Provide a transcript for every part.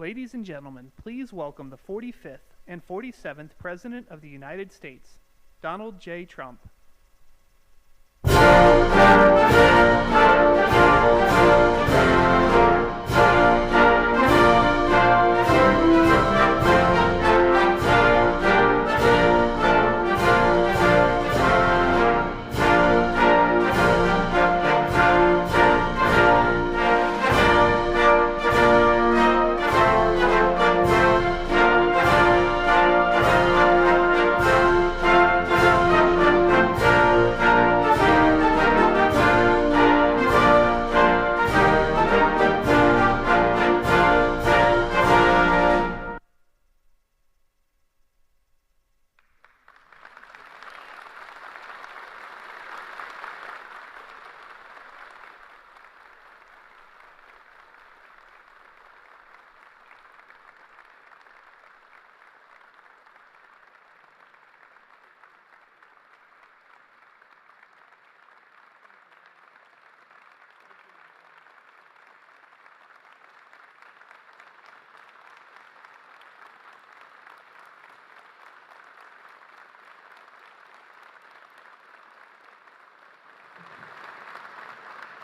Ladies and gentlemen, please welcome the 45th and 47th President of the United States, Donald J. Trump.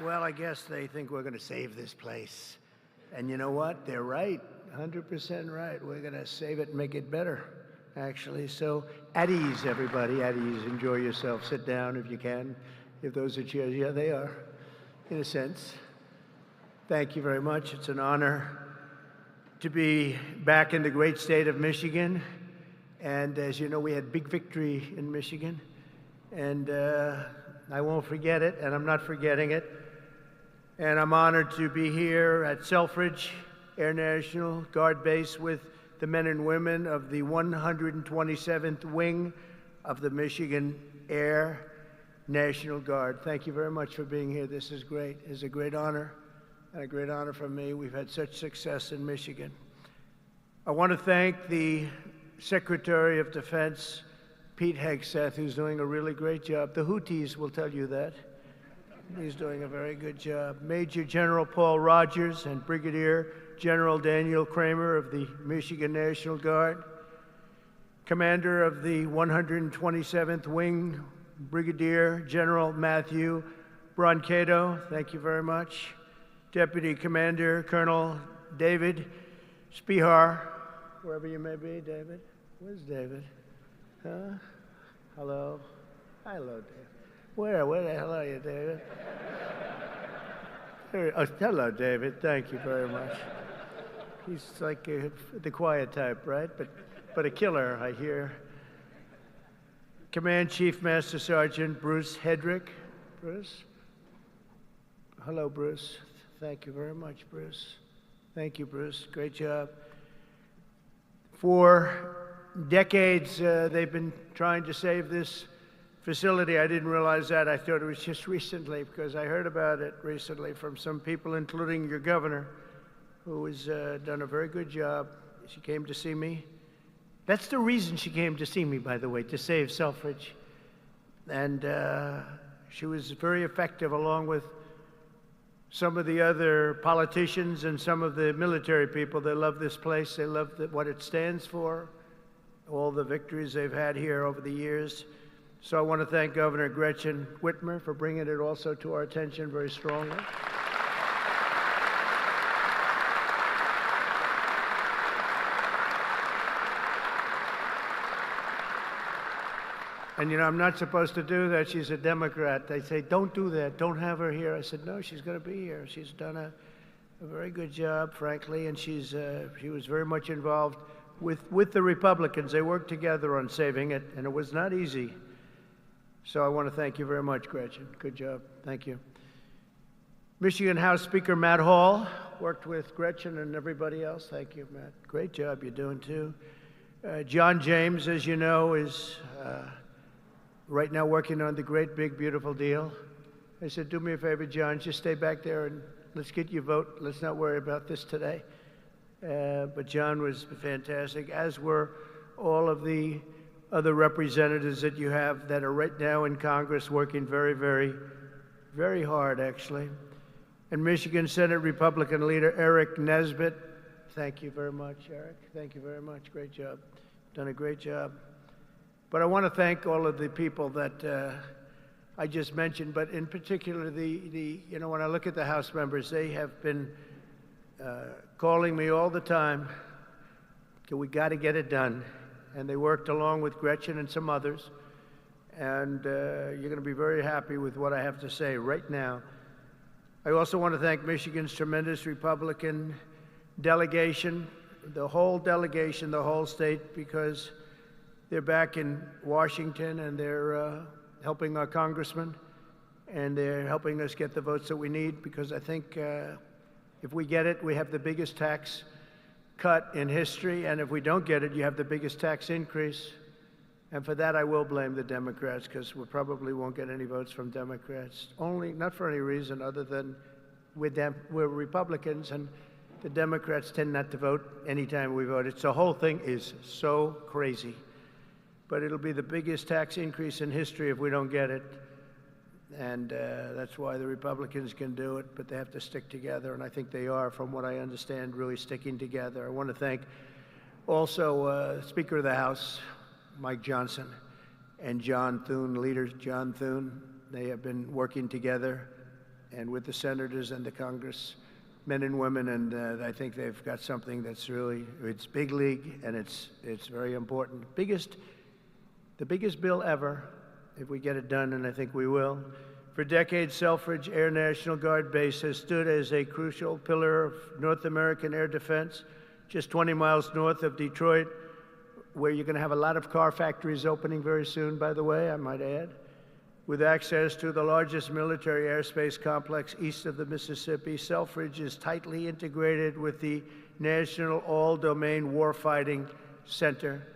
Well, I guess they think we're going to save this place. And you know what? They're right. 100% right. We're going to save it and make it better, actually. So at ease, everybody. At ease. Enjoy yourself. Sit down if you can. If those are chairs, yeah, they are, in a sense. Thank you very much. It's an honor to be back in the great state of Michigan. And as you know, we had big victory in Michigan. And I won't forget it, and I'm not forgetting it. And I'm honored to be here at Selfridge Air National Guard Base with the men and women of the 127th Wing of the Michigan Air National Guard. Thank you very much for being here. This is great. It's a great honor, and a great honor for me. We've had such success in Michigan. I want to thank the Secretary of Defense, Pete Hegseth, who's doing a really great job. The Houthis will tell you that. He's doing a very good job. Major General Paul Rogers and Brigadier General Daniel Kramer of the Michigan National Guard. Commander of the 127th Wing, Brigadier General Matthew Brancato, thank you very much. Deputy Commander Colonel David Spihar, wherever you may be, David. Where's David? Huh? Hello? Hello, David. Where the hell are you, David? Oh, hello, David. Thank you very much. He's like the quiet type, right? But a killer, I hear. Command Chief Master Sergeant Bruce Hedrick. Bruce? Hello, Bruce. Thank you very much, Bruce. Thank you, Bruce. Great job. For decades, they've been trying to save this facility. I didn't realize that. I thought it was just recently, because I heard about it recently from some people, including your governor, who has done a very good job. She came to see me. That's the reason she came to see me, by the way, to save Selfridge. And she was very effective, along with some of the other politicians and some of the military people. They love this place. They love what it stands for, all the victories they've had here over the years. So I want to thank Governor Gretchen Whitmer for bringing it also to our attention very strongly. And you know, I'm not supposed to do that. She's a Democrat. They say, don't do that. Don't have her here. I said, no, she's going to be here. She's done a very good job, frankly, and she was very much involved with the Republicans. They worked together on saving it, and it was not easy. So I want to thank you very much, Gretchen. Good job. Thank you. Michigan House Speaker Matt Hall worked with Gretchen and everybody else. Thank you, Matt. Great job you're doing, too. John James, as you know, is right now working on the great, big, beautiful deal. I said, do me a favor, John, just stay back there and let's get your vote. Let's not worry about this today. But John was fantastic, as were all of the other representatives that you have that are right now in Congress working very, very, very hard, actually. And Michigan Senate Republican leader Eric Nesbitt, Thank you very much, Eric. Thank you very much. Great job. Done a great job. But I want to thank all of the people that I just mentioned, but in particular, when I look at the House members, they have been calling me all the time, we got to get it done. And they worked along with Gretchen and some others. And you're going to be very happy with what I have to say right now. I also want to thank Michigan's tremendous Republican delegation, the whole delegation, the whole state, because they're back in Washington and they're helping our congressman and they're helping us get the votes that we need, because I think if we get it, we have the biggest tax cut in history, and if we don't get it, you have the biggest tax increase. And for that, I will blame the Democrats, because we probably won't get any votes from Democrats. Not for any reason other than we're Republicans, and the Democrats tend not to vote anytime we vote. The whole thing is so crazy. But it'll be the biggest tax increase in history if we don't get it. And that's why the Republicans can do it, but they have to stick together, and I think they are, from what I understand, really sticking together. I want to thank also Speaker of the House, Mike Johnson, and John Thune, Leader John Thune. They have been working together and with the senators and the Congress, men and women, and I think they've got something that's really, it's big league, and it's very important. The biggest bill ever, if we get it done, and I think we will. For decades, Selfridge Air National Guard Base has stood as a crucial pillar of North American air defense, just 20 miles north of Detroit, where you're going to have a lot of car factories opening very soon, by the way, I might add, with access to the largest military airspace complex east of the Mississippi. Selfridge is tightly integrated with the National All-Domain Warfighting Center.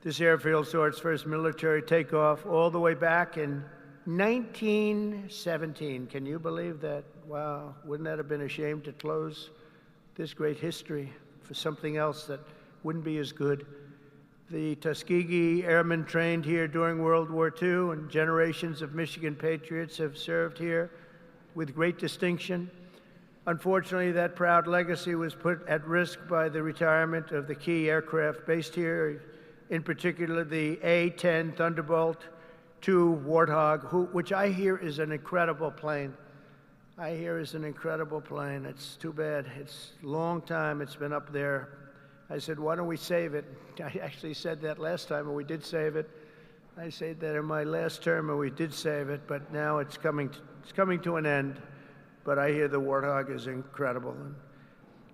This airfield saw its first military takeoff all the way back in 1917. Can you believe that? Wow, wouldn't that have been a shame to close this great history for something else that wouldn't be as good? The Tuskegee Airmen trained here during World War II, and generations of Michigan patriots have served here with great distinction. Unfortunately, that proud legacy was put at risk by the retirement of the key aircraft based here, in particular the A-10 Thunderbolt II Warthog, which I hear is an incredible plane. It's too bad. It's a long time it's been up there. I said, why don't we save it? I actually said that last time, and we did save it. I said that in my last term, and we did save it, but now it's coming to an end. But I hear the Warthog is incredible. And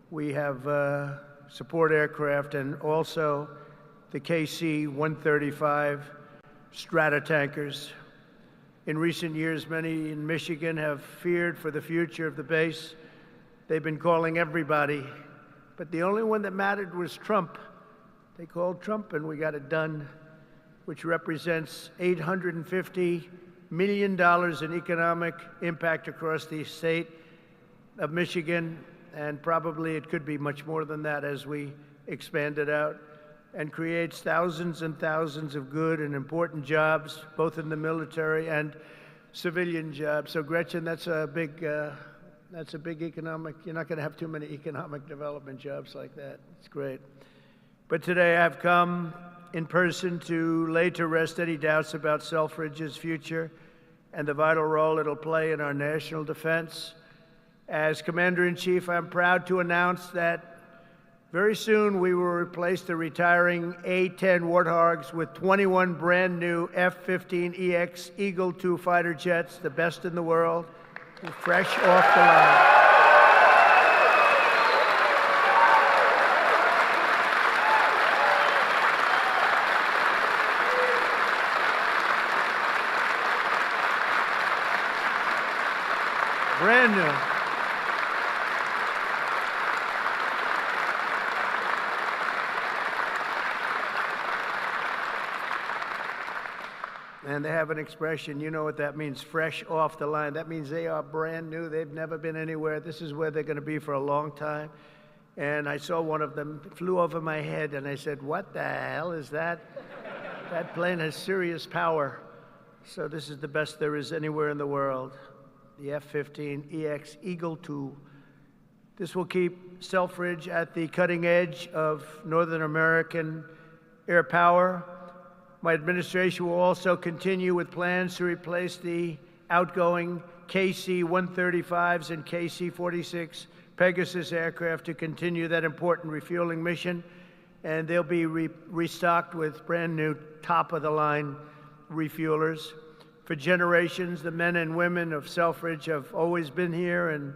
we have support aircraft and also the KC-135 Stratotankers. In recent years, many in Michigan have feared for the future of the base. They've been calling everybody, but the only one that mattered was Trump. They called Trump, and we got it done, which represents $850 million in economic impact across the state of Michigan, and probably it could be much more than that as we expand it out, and creates thousands and thousands of good and important jobs, both in the military and civilian jobs. So Gretchen, that's a big economic, you're not going to have too many economic development jobs like that. It's great. But today I've come in person to lay to rest any doubts about Selfridge's future and the vital role it'll play in our national defense. As Commander-in-Chief, I'm proud to announce that very soon we will replace the retiring A-10 Warthogs with 21 brand new F-15EX Eagle II fighter jets, the best in the world, fresh off the line. Brand new. And they have an expression, you know what that means, fresh off the line. That means they are brand new. They've never been anywhere. This is where they're going to be for a long time. And I saw one of them flew over my head, and I said, what the hell is that? That plane has serious power. So this is the best there is anywhere in the world. The F-15EX Eagle II This will keep Selfridge at the cutting edge of Northern American air power. My administration will also continue with plans to replace the outgoing KC-135s and KC-46 Pegasus aircraft to continue that important refueling mission. And they'll be restocked with brand new top-of-the-line refuelers. For generations, the men and women of Selfridge have always been here, and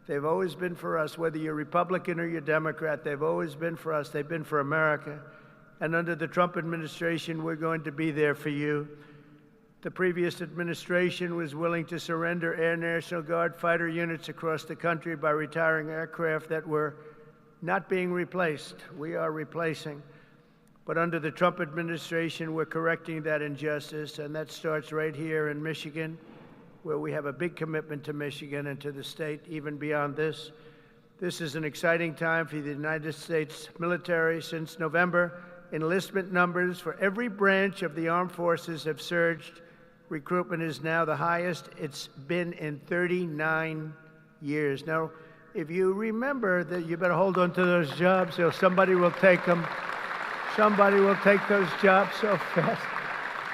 they've always been for us. Whether you're Republican or you're Democrat, they've always been for us. They've been for America. And under the Trump administration, we're going to be there for you. The previous administration was willing to surrender Air National Guard fighter units across the country by retiring aircraft that were not being replaced. We are replacing. But under the Trump administration, we're correcting that injustice, and that starts right here in Michigan, where we have a big commitment to Michigan and to the state, even beyond this. This is an exciting time for the United States military. Since November, enlistment numbers for every branch of the armed forces have surged. Recruitment is now the highest it's been in 39 years. Now, if you remember that, you better hold on to those jobs, or somebody will take them. Somebody will take those jobs so fast.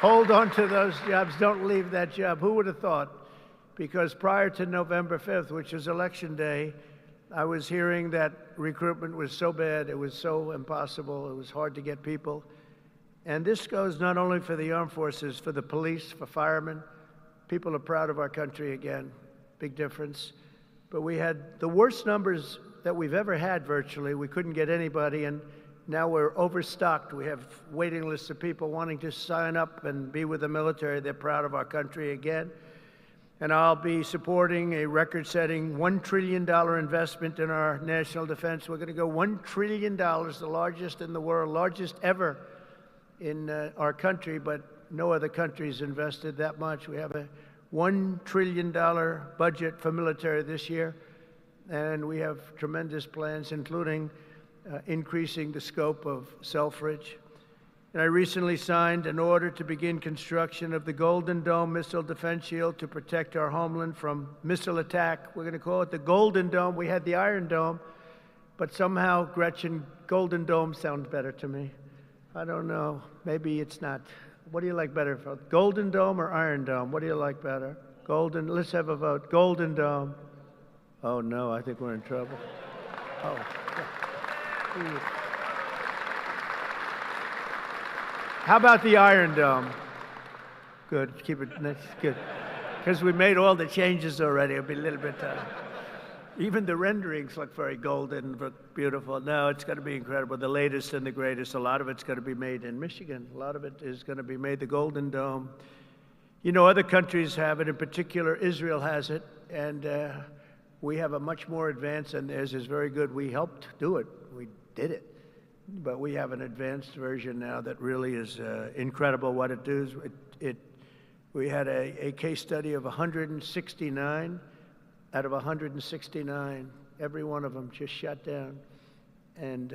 Hold on to those jobs. Don't leave that job. Who would have thought? Because prior to November 5th, which is Election Day, I was hearing that recruitment was so bad, it was so impossible, it was hard to get people. And this goes not only for the armed forces, for the police, for firemen. People are proud of our country again. Big difference. But we had the worst numbers that we've ever had virtually. We couldn't get anybody, and now we're overstocked. We have waiting lists of people wanting to sign up and be with the military. They're proud of our country again. And I'll be supporting a record-setting $1 trillion investment in our national defense. We're going to go $1 trillion, the largest in the world, largest ever in our country, but no other country's invested that much. We have a $1 trillion budget for military this year, and we have tremendous plans, including increasing the scope of Selfridge. And I recently signed an order to begin construction of the Golden Dome missile defense shield to protect our homeland from missile attack. We're going to call it the Golden Dome. We had the Iron Dome, but somehow, Gretchen, Golden Dome sounds better to me. I don't know. Maybe it's not. What do you like better? Golden Dome or Iron Dome? What do you like better? Golden. Let's have a vote. Golden Dome. Oh, no, I think we're in trouble. Oh. How about the Iron Dome? Good. Keep it. That's good. Because we made all the changes already. It'll be a little bit. Even the renderings look very golden, look beautiful. No, it's going to be incredible. The latest and the greatest. A lot of it's going to be made in Michigan. A lot of it is going to be made. The Golden Dome. You know, other countries have it. In particular, Israel has it, and we have a much more advanced, and theirs is very good. We helped do it. We did it. But we have an advanced version now that really is incredible what it does. We had a case study of 169. Out of 169, every one of them just shut down. And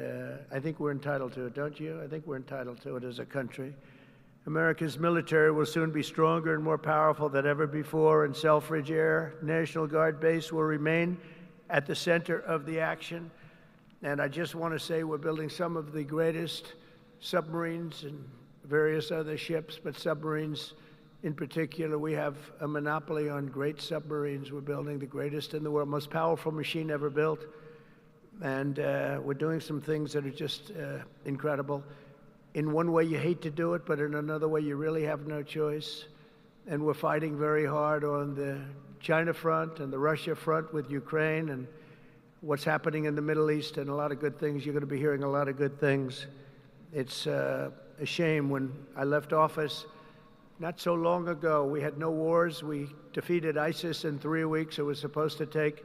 I think we're entitled to it, don't you? I think we're entitled to it as a country. America's military will soon be stronger and more powerful than ever before, and Selfridge Air National Guard Base will remain at the center of the action. And I just want to say we're building some of the greatest submarines and various other ships, but submarines in particular, we have a monopoly on great submarines. We're building the greatest in the world, most powerful machine ever built. And we're doing some things that are just incredible. In one way, you hate to do it, but in another way, you really have no choice. And we're fighting very hard on the China front and the Russia front with Ukraine and what's happening in the Middle East, and a lot of good things. You're going to be hearing a lot of good things. It's a shame. When I left office not so long ago, we had no wars. We defeated ISIS in 3 weeks. It was supposed to take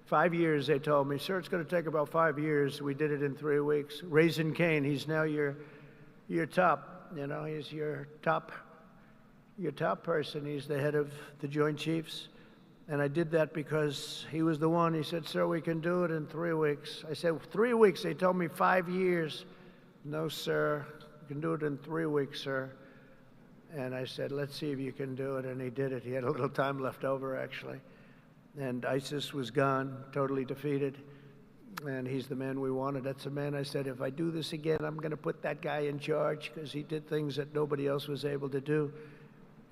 5 years, they told me. Sir, it's going to take about 5 years. We did it in 3 weeks. Raising Cain, he's now your top, you know, he's your top person. He's the head of the Joint Chiefs. And I did that because he was the one. He said, sir, we can do it in 3 weeks. I said, 3 weeks? They told me 5 years. No, sir, you can do it in 3 weeks, sir. And I said, let's see if you can do it. And he did it. He had a little time left over, actually. And ISIS was gone, totally defeated. and he's the man we wanted. That's the man I said, if I do this again, I'm going to put that guy in charge, because he did things that nobody else was able to do,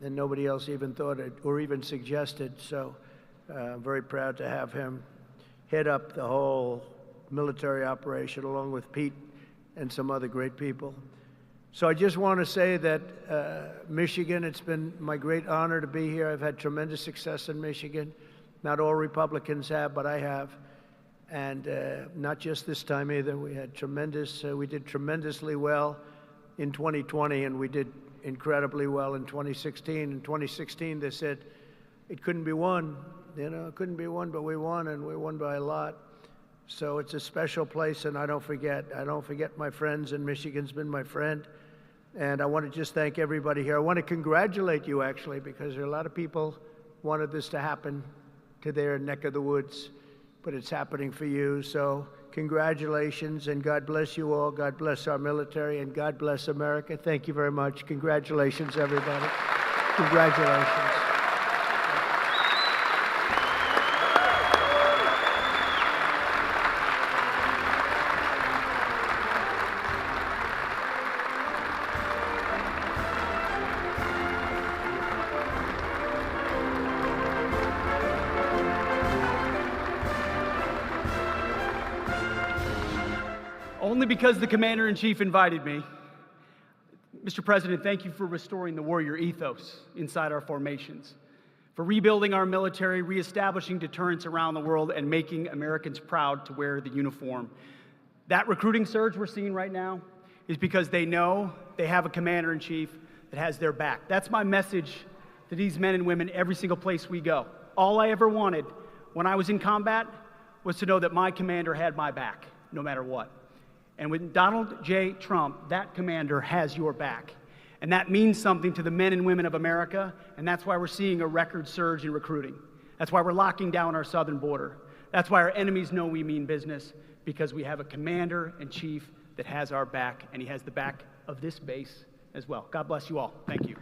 and nobody else even thought it or even suggested. So I'm very proud to have him head up the whole military operation along with Pete and some other great people. So I just want to say that Michigan, it's been my great honor to be here. I've had tremendous success in Michigan. Not all Republicans have, but I have. And not just this time either. We had we did tremendously well in 2020, and we did incredibly well in 2016. In 2016, they said it couldn't be won. You know, it couldn't be won, but we won, and we won by a lot. So it's a special place, and I don't forget my friends, and Michigan's been my friend. And I want to just thank everybody here. I want to congratulate you, actually, because there are a lot of people wanted this to happen to their neck of the woods, but it's happening for you. So congratulations, and God bless you all. God bless our military, and God bless America. Thank you very much. Congratulations, everybody. Congratulations. Only because the Commander-in-Chief invited me. Mr. President, thank you for restoring the warrior ethos inside our formations, for rebuilding our military, reestablishing deterrence around the world, and making Americans proud to wear the uniform. That recruiting surge we're seeing right now is because they know they have a Commander-in-Chief that has their back. That's my message to these men and women every single place we go. All I ever wanted when I was in combat was to know that my commander had my back, no matter what. And with Donald J. Trump, that commander has your back. And that means something to the men and women of America, and that's why we're seeing a record surge in recruiting. That's why we're locking down our southern border. That's why our enemies know we mean business, because we have a Commander-in-Chief that has our back, and he has the back of this base as well. God bless you all. Thank you.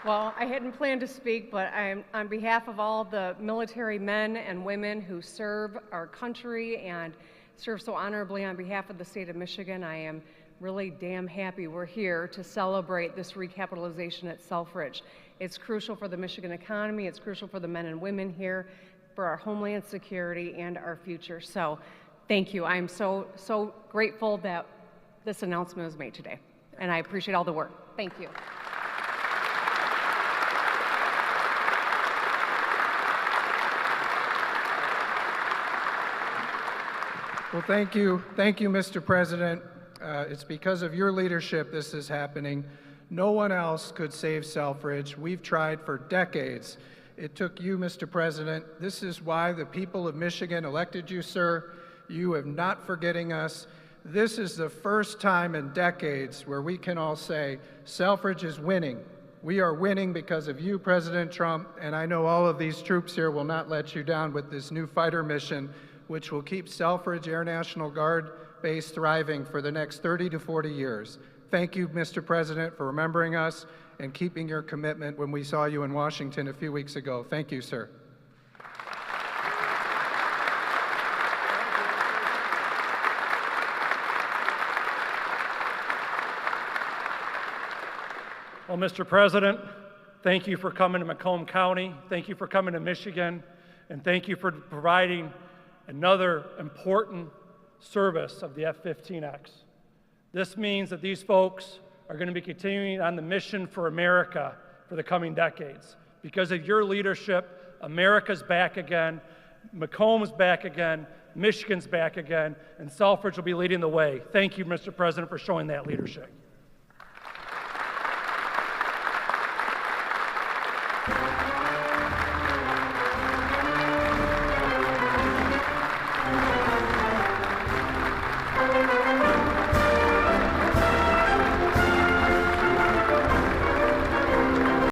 Well, I hadn't planned to speak, but I'm on behalf of all the military men and women who serve our country and serve so honorably on behalf of the state of Michigan. I am really damn happy we're here to celebrate this recapitalization at Selfridge. It's crucial for the Michigan economy, it's crucial for the men and women here, for our homeland security and our future. So thank you. I'm so grateful that this announcement was made today, and I appreciate all the work. Thank you. Well, thank you, Mr. President. It's because of your leadership this is happening. No one else could save Selfridge. We've tried for decades. It took you, Mr. President. This is why the people of Michigan elected you, sir. You are not forgetting us. This is the first time in decades where we can all say, Selfridge is winning. We are winning because of you, President Trump, and I know all of these troops here will not let you down with this new fighter mission, which will keep Selfridge Air National Guard Base thriving for the next 30 to 40 years. Thank you, Mr. President, for remembering us and keeping your commitment when we saw you in Washington a few weeks ago. Thank you, sir. Well, Mr. President, thank you for coming to Macomb County. Thank you for coming to Michigan. And thank you for providing another important service of the F-15X. This means that these folks are going to be continuing on the mission for America for the coming decades. Because of your leadership, America's back again, Macomb's back again, Michigan's back again, and Selfridge will be leading the way. Thank you, Mr. President, for showing that leadership.